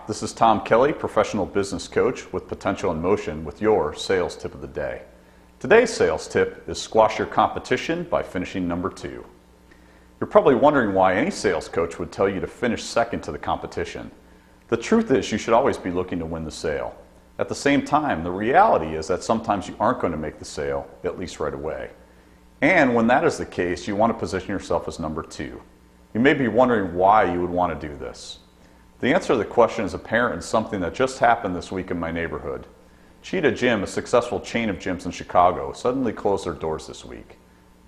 this is Tom Kelly, professional business coach with Potential in Motion with your sales tip of the day. Today's sales tip is squash your competition by finishing number 2. You're probably wondering why any sales coach would tell you to finish second to the competition. The truth is you should always be looking to win the sale. At the same time, the reality is that sometimes you aren't going to make the sale, at least right away. And when that is the case, you want to position yourself as number 2. You may be wondering why you would want to do this. The answer to the question is apparent in something that just happened this week in my neighborhood. Cheetah Gym, a successful chain of gyms in Chicago, suddenly closed their doors this week.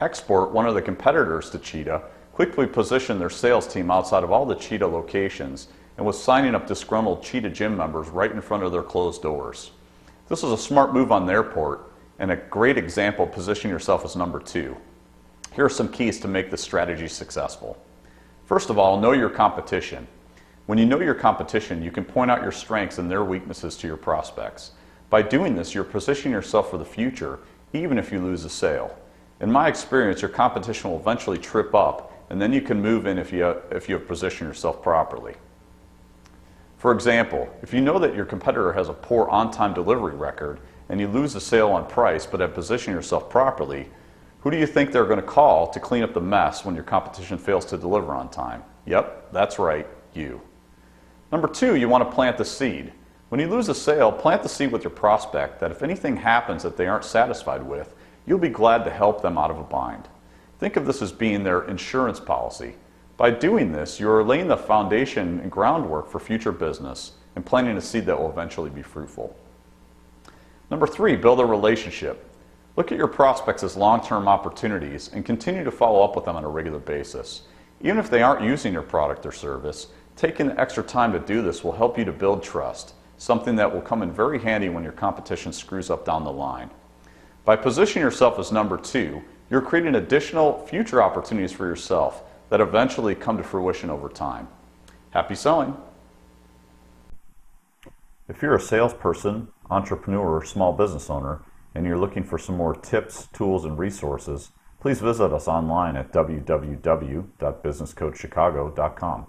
Export, one of the competitors to Cheetah, quickly positioned their sales team outside of all the Cheetah locations and was signing up disgruntled Cheetah Gym members right in front of their closed doors. This was a smart move on their part and a great example of positioning yourself as number 2. Here are some keys to make this strategy successful. First of all, know your competition. When you know your competition, you can point out your strengths and their weaknesses to your prospects. By doing this, you're positioning yourself for the future, even if you lose a sale. In my experience, your competition will eventually trip up, and then you can move in if you have positioned yourself properly. For example, if you know that your competitor has a poor on-time delivery record, and you lose a sale on price but have positioned yourself properly, who do you think they're going to call to clean up the mess when your competition fails to deliver on time? Yep, that's right, you. Number 2, you want to plant the seed. When you lose a sale, plant the seed with your prospect that if anything happens that they aren't satisfied with, you'll be glad to help them out of a bind. Think of this as being their insurance policy. By doing this, you are laying the foundation and groundwork for future business and planting a seed that will eventually be fruitful. Number 3, build a relationship. Look at your prospects as long-term opportunities and continue to follow up with them on a regular basis. Even if they aren't using your product or service, taking the extra time to do this will help you to build trust, something that will come in very handy when your competition screws up down the line. By positioning yourself as number 2, you're creating additional future opportunities for yourself that eventually come to fruition over time. Happy selling! If you're a salesperson, entrepreneur, or small business owner, and you're looking for some more tips, tools, and resources, please visit us online at www.businesscoachchicago.com.